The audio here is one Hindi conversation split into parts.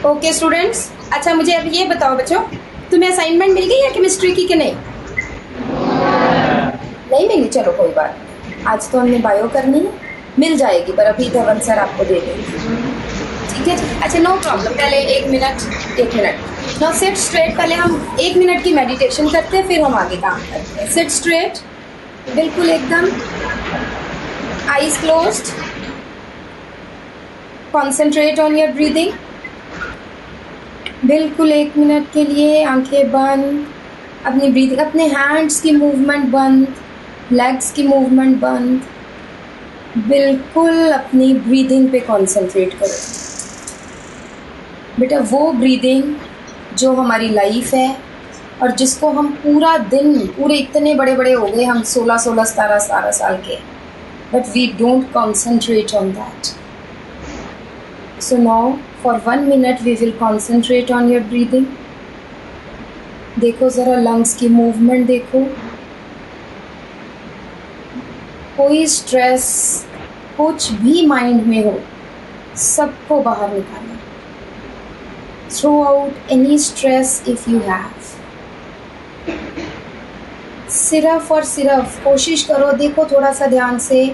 ओके स्टूडेंट्स, अच्छा मुझे अब ये बताओ बच्चों, तुम्हें असाइनमेंट मिल गई है केमिस्ट्री की कि नहीं? नहीं मिली, चलो कोई बात नहीं। आज तो हमने बायो करनी है, मिल जाएगी, पर अभी धवन सर आपको दे देंगे। ठीक है जी, अच्छा नो प्रॉब्लम। पहले एक मिनट नो, सिट स्ट्रेट। पहले हम 1 मिनट की मेडिटेशन करते हैं, फिर हम आगे काम करते हैं। सिट स्ट्रेट, बिल्कुल एकदम, eyes closed, concentrate on your breathing. बिल्कुल 1 मिनट के लिए आंखें बंद, अपनी ब्रीदिंग, अपने हैंड्स की मूवमेंट बंद, लेग्स की मूवमेंट बंद, बिल्कुल अपनी ब्रीदिंग पे कंसंट्रेट करो। बेटा वो ब्रीदिंग जो हमारी लाइफ है और जिसको हम पूरा दिन, पूरे इतने बड़े बड़े हो गए हम, 16 17 साल के, but we don't concentrate on that. So now for 1 minute we will concentrate on your breathing. देखो ज़रा लंग्स की मूवमेंट देखो, कोई स्ट्रेस कुछ भी माइंड में हो सबको बाहर निकालो। Throw out any stress if you have. सिर्फ और सिर्फ कोशिश करो, देखो थोड़ा सा ध्यान से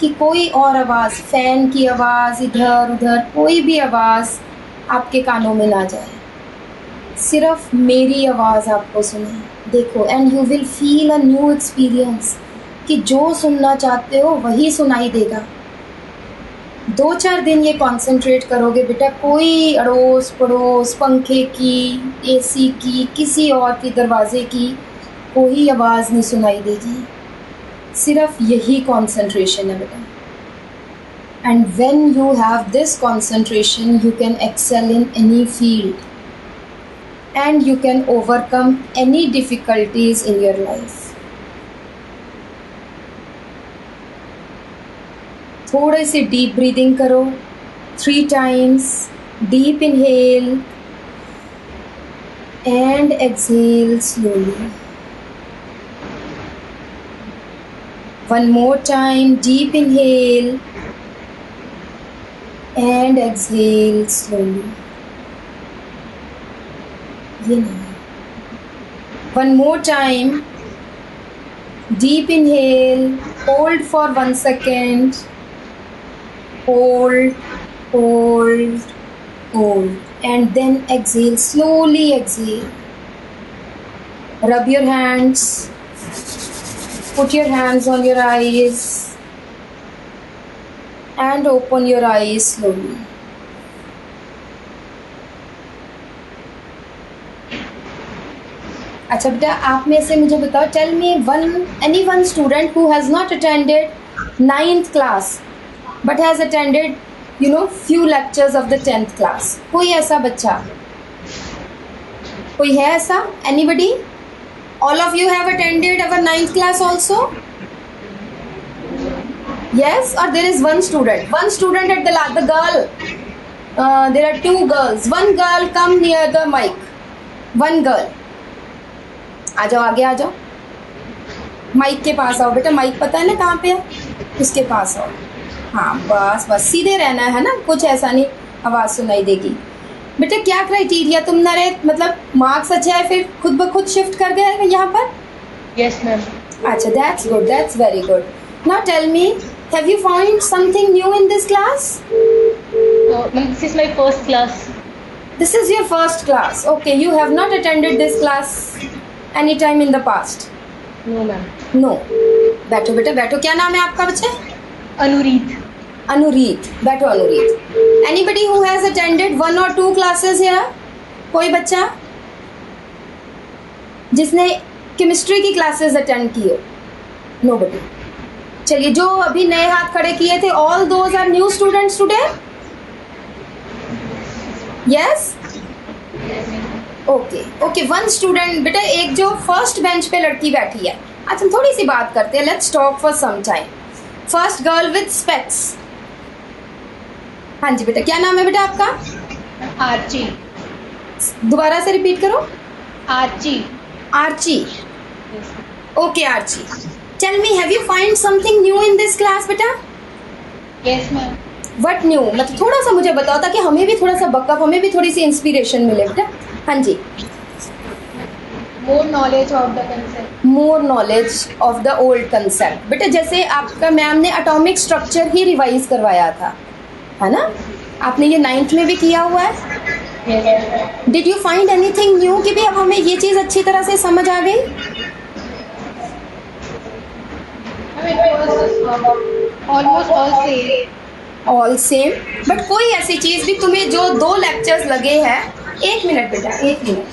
कि कोई और आवाज़, फ़ैन की आवाज़, इधर उधर कोई भी आवाज़ आपके कानों में ना जाए, सिर्फ मेरी आवाज़ आपको सुने। देखो, and you will feel a new experience कि जो सुनना चाहते हो वही सुनाई देगा। 2-4 दिन ये कंसंट्रेट करोगे बेटा, कोई अड़ोस पड़ोस, पंखे की, एसी की, किसी और की दरवाजे की कोई आवाज़ नहीं सुनाई देगी, सिर्फ यही कंसंट्रेशन है बेटा। And when you have this concentration you can excel in any field and you can overcome any difficulties in your life. थोड़े से डीप ब्रीदिंग करो, 3 times deep inhale and exhale slowly. One more time, deep inhale and exhale slowly. ये नहीं। One more time, deep inhale, hold for 1 second, hold, hold, hold, and then exhale, slowly exhale. Rub your hands. Put your hands on your eyes and open your eyes slowly. अच्छा बेटा, आप में से मुझे बताओ, tell me any one student who has not attended 9th class but has attended few lectures of the 10th class. कोई ऐसा बच्चा, कोई है ऐसा? Anybody? All of you have attended our 9th class also? Yes, or there is one student at the girl. There are 2 girls. One girl come near the mic. One girl. आ जाओ, आगे आ जाओ, माइक के पास आओ बेटा। माइक पता है ना कहाँ पे है, उसके पास आओ। हाँ बस सीधे रहना है ना, कुछ ऐसा नहीं आवाज़ सुनाई देगी। बेटा क्या क्राइटेरिया, तुम ना रहे मतलब मार्क्स अच्छा है फिर खुद ब खुद शिफ्ट कर गए यहाँ पर? Yes ma'am. अच्छा, that's good, that's very good. Now tell me, have you found something new in this class? This is my first class. This is your first class, okay. You have not attended this class any time in the past? No ma'am. No. बैठो बेटा, बैठो। क्या नाम है आपका बच्चे? अनुरीत। अनुरीत, बैठो अनुरीत। Anybody who has attended 1 or 2 classes here? कोई बच्चा जिसने केमिस्ट्री की क्लासेस अटेंड की हो? Nobody। चलिए, जो अभी नए हाथ खड़े किए थे, all those are new students today? Yes? Okay, okay, one student बेटा, एक जो फर्स्ट बेंच पे लड़की बैठी है। अच्छा, थोड़ी सी बात करते हैं, let's talk for some time. First girl with specs. हाँ जी बेटा, क्या नाम है बेटा आपका? आर्ची। दोबारा से रिपीट करो। Archi. Archi, okay Archi. Tell me, have you find something new in this class बेटा? Yes ma'am. व्हाट न्यू, मतलब थोड़ा सा मुझे बताओ ताकि हमें भी थोड़ा सा बकअप, हमें भी थोड़ी सी इंस्पिरेशन मिले बेटा। हाँ जी। More knowledge of the concept. More knowledge of the old concept. बेटा जैसे आपका मैम ने एटॉमिक स्ट्रक्चर ही रिवाइज करवाया था, है ना? आपने ये 9th में भी किया हुआ है। Yes. Did you find anything new कि भी अब हमें ये चीज़ अच्छी तरह से समझ आ गई? It was almost all same. All same, but कोई ऐसी चीज़ भी तुम्हें जो 2 लेक्चर्स लगे हैं, 1 मिनट बेटा 1 मिनट,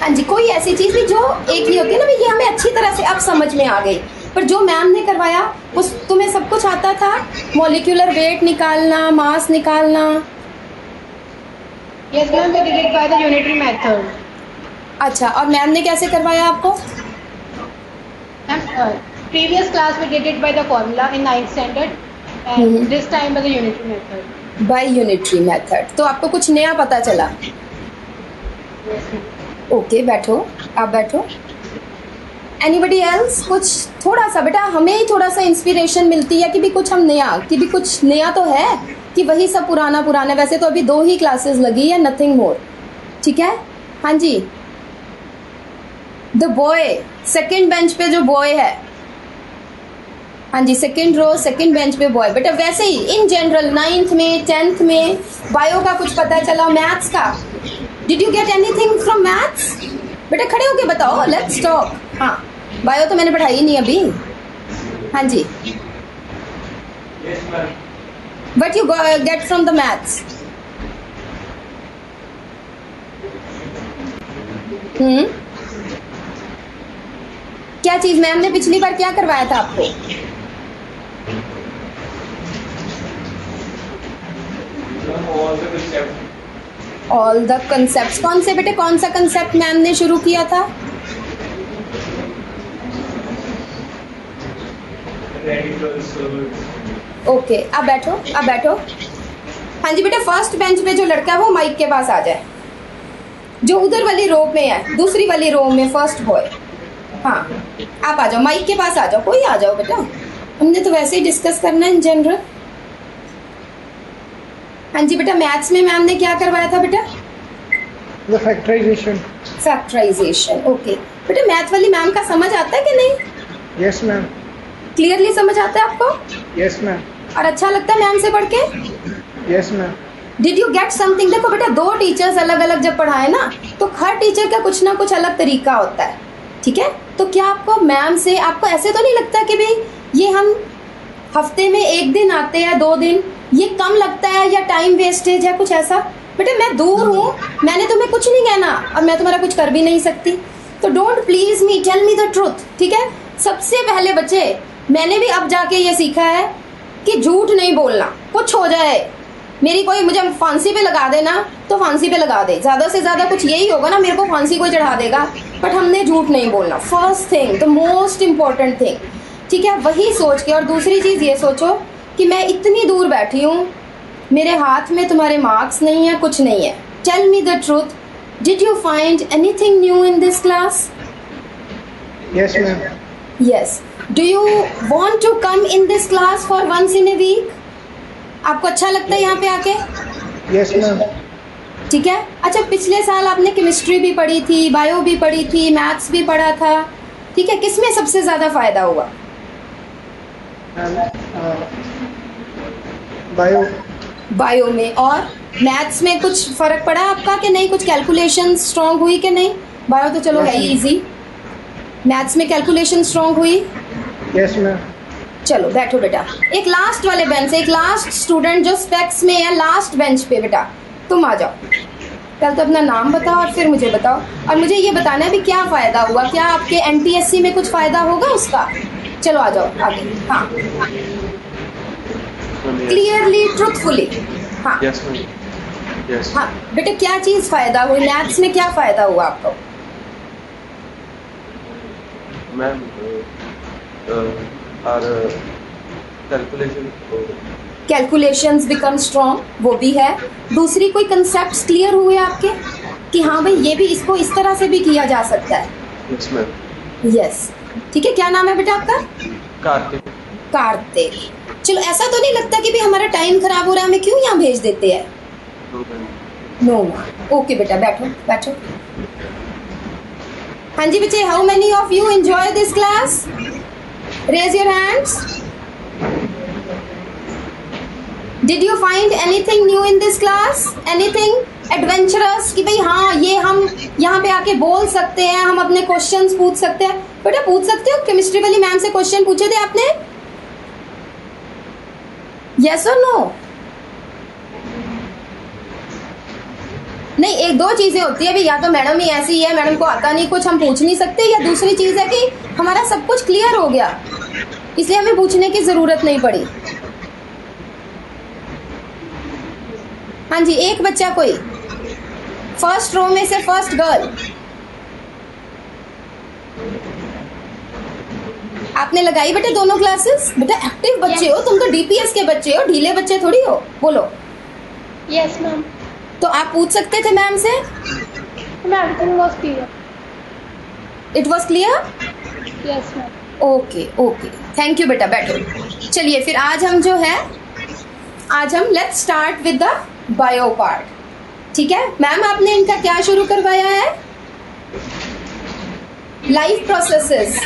हाँ जी, कोई ऐसी चीज़ भी जो एक ही होती है ना, भी ये हमें अच्छी तरह से अब समझ में आ गई, पर जो मैम ने करवाया उस तुम्हें सब कुछ आता था? मॉलिक्यूलर वेट निकालना, मास निकालना? Yes, ma'am. We did it by the unitary method. अच्छा, और मैम ने कैसे करवाया आपको? Ma'am, previous class we did it by the formula in 9th standard, and this time by the unitary method. By unitary method. तो आपको कुछ नया पता चला? Yes, ma'am. ओके, बैठो, आप बैठो। Anybody else? कुछ थोड़ा सा बेटा, हमें ही थोड़ा सा इंस्पिरेशन मिलती है कि भी कुछ हम नया, कि भी कुछ नया तो है, कि वही सब पुराना पुराना। वैसे तो अभी 2 ही क्लासेस लगी है, नथिंग मोर, ठीक है? हाँ जी। द बॉय, सेकंड बेंच पे जो बॉय है, हाँ जी, सेकंड रो सेकंड बेंच पे बॉय। बेटा वैसे ही इन जनरल 9th में 10th में बायो का कुछ पता चला, मैथ्स का? Did you get anything from maths? बेटा खड़े होके बताओ, लेट्स टॉक। हाँ, बायो तो मैंने पढ़ाई नहीं अभी। हाँ जी, what you get from the maths? क्या चीज मैम ने पिछली बार क्या करवाया था आपको? All the concept. कौन से बेटे, कौन सा कंसेप्ट मैम ने शुरू किया था? ओके, आप बैठो, आप बैठो। हाँ जी बेटा, फर्स्ट बेंच पे जो लड़का है वो माइक के पास आ जाए, जो उधर वाली रो में है, दूसरी वाली रो में, फर्स्ट बॉय। हाँ, आप आ जाओ, माइक के पास आ जाओ, कोई आ जाओ बेटा, हमने तो वैसे ही डिस्कस करना है इन जनरल। हाँ जी बेटा, मैथ्स में मैम ने क्या करवाया था बेटा? The factorization. फैक्टराइजेशन। ओके बेटा, मैथ वाली मैम का समझ आता है कि नहीं? Yes, ma'am. क्लियरली समझ आता है आपको? Yes, ma'am. और अच्छा लगता है मैम से पढ़ के? Yes, ma'am. Did you get something? देखो बेटा, 2 टीचर्स अलग अलग जब पढ़ाए ना, तो हर टीचर का कुछ ना कुछ अलग तरीका होता है, ठीक है? तो क्या आपको मैम से, आपको ऐसे तो नहीं लगता कि भाई ये हम हफ्ते में 1 दिन आते हैं, 2 दिन, ये कम लगता है या टाइम वेस्टेज है, कुछ ऐसा? बेटा मैं दूर हूँ, मैंने तुम्हें कुछ नहीं कहना और मैं तुम्हारा कुछ कर भी नहीं सकती, तो don't please me, tell me the truth, ठीक है? सबसे पहले बच्चे, मैंने भी अब जाके ये सीखा है कि झूठ नहीं बोलना। कुछ हो जाए, मेरी कोई मुझे फांसी पे लगा देना तो फांसी पे लगा दे, ज़्यादा से ज़्यादा कुछ यही होगा ना, मेरे को फांसी कोई चढ़ा देगा, बट हमने झूठ नहीं बोलना। First thing, the most important thing, ठीक है? वही सोच के, और दूसरी चीज़ ये सोचो कि मैं इतनी दूर बैठी हूँ, मेरे हाथ में तुम्हारे मार्क्स नहीं है, कुछ नहीं है। Tell me the truth, did you find anything new in this class? Yes, ma'am. Yes. Do you want to come in this class for once in a week? आपको अच्छा लगता है यहाँ पे आके? Yes, ma'am. ठीक है। अच्छा, पिछले साल आपने केमिस्ट्री भी पढ़ी थी, बायो भी पढ़ी थी, मैथ्स भी पढ़ा था, ठीक है? किसमें सबसे ज़्यादा फायदा हुआ? Bio. बायो में। और मैथ्स में कुछ फर्क पड़ा आपका कि नहीं? कुछ कैलकुलेशन स्ट्रांग हुई कि नहीं? बायो तो चलो है ही इजी, मैथ्स में कैलकुलेशन स्ट्रांग हुई? Yes, ma'am. चलो बैठो बेटा, एक लास्ट वाले बेंच से, एक लास्ट स्टूडेंट जो स्पेक्स में है, लास्ट बेंच पे बेटा तुम आ जाओ। पहले तो अपना नाम बताओ और फिर मुझे बताओ, और मुझे ये बताना है भी क्या फ़ायदा हुआ, क्या आपके NTSC में कुछ फ़ायदा होगा उसका? चलो आ जाओ आगे। हाँ, क्लियरली, ट्रुथफुली। हाँ Yes, ma'am. Yes. हाँ बेटा, क्या चीज़ फ़ायदा हुई मैथ्स में, क्या फ़ायदा हुआ आपको? Ma'am, our calculation. Calculations become strong, वो भी है। दूसरी कोई कंसेप्ट्स क्लियर हुए आपके कि हाँ भाई ये भी, इसको इस तरह से भी किया जा सकता है? Yes, ma'am. यस। ठीक है, क्या नाम है बेटा आपका? कार्तिक। कार्तिक। चलो, ऐसा तो नहीं लगता कि भी हमारा टाइम खराब हो रहा है, हमें क्यों यहाँ भेज देते हैं? No ma'am. ओके बेटा, बैठो बैठो। हाँ जी बच्चे, how many of you enjoy this class? Raise your hands. Did you find anything new in this class? Anything adventurous कि भाई हाँ ये हम यहाँ पे आके बोल सकते हैं, हम अपने क्वेश्चंस पूछ सकते हैं? बेटा पूछ सकते हो, केमिस्ट्री वाली मैम से क्वेश्चन पूछे थे आपने? यस और नो? नहीं, एक दो चीजें होती है भी, या तो मैडम ही ऐसी है, मैडम को आता नहीं कुछ, हम पूछ नहीं सकते, या दूसरी चीज है कि हमारा सब कुछ क्लियर हो गया इसलिए हमें पूछने की जरूरत नहीं पड़ी। हाँ जी, एक बच्चा कोई फर्स्ट रो में से, फर्स्ट गर्ल। आपने लगाई बेटे दोनों क्लासेस? बेटा एक्टिव बच्चे हो तुम तो, डीपीएस के बच्चे हो, ढीले बच्चे थोड़ी हो। बोलो। Yes, ma'am. तो आप पूछ सकते थे मैम से? Ma'am, everything was clear. It was clear? Yes, ma'am. Okay okay, thank you बेटा, बैठो। चलिए फिर आज हम जो है, आज हम let's start with the bio part. ठीक है मैम, आपने इनका क्या शुरू करवाया है? Life processes.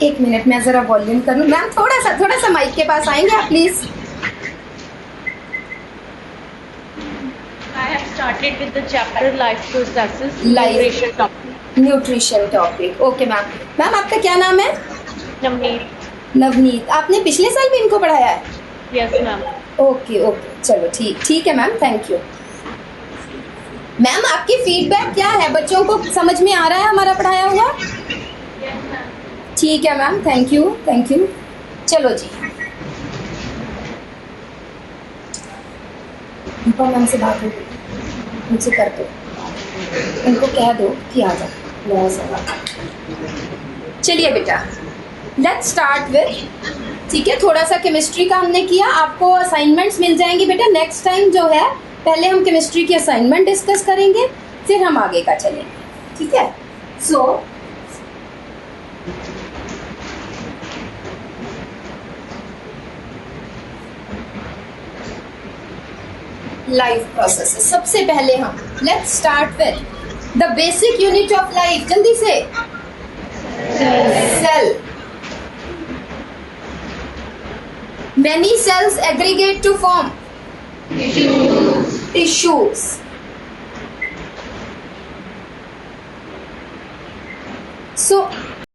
एक मिनट, मैं जरा वॉल्यूम कर लूं। मैम थोड़ा सा माइक के पास आएंगे आप please? I have started with the chapter life processes, Life. nutrition topic. Nutrition topic. Okay ma'am. Ma'am आपका क्या नाम है? Navneet. नवनीत। आपने पिछले साल भी इनको पढ़ाया है? Yes, ma'am. ओके ओके, चलो ठीक है मैम, थैंक यू। मैम आपकी फीडबैक क्या है? बच्चों को समझ में आ रहा है हमारा पढ़ाया हुआ? ठीक है ma'am, thank you thank you. चलो जी, दीपा मैम से बात होगी, उनसे कर दो, उनको कह दो कि आ जाओ। चलिए बेटा, लेट्स स्टार्ट विद, ठीक है, थोड़ा सा केमिस्ट्री का हमने किया, आपको असाइनमेंट्स मिल जाएंगी बेटा। नेक्स्ट टाइम जो है पहले हम केमिस्ट्री की असाइनमेंट डिस्कस करेंगे, फिर हम आगे का चलेंगे, ठीक है? So life processes. सबसे पहले हम let's start with the basic unit of life. जल्दी से, cell. Many cells aggregate to form tissues.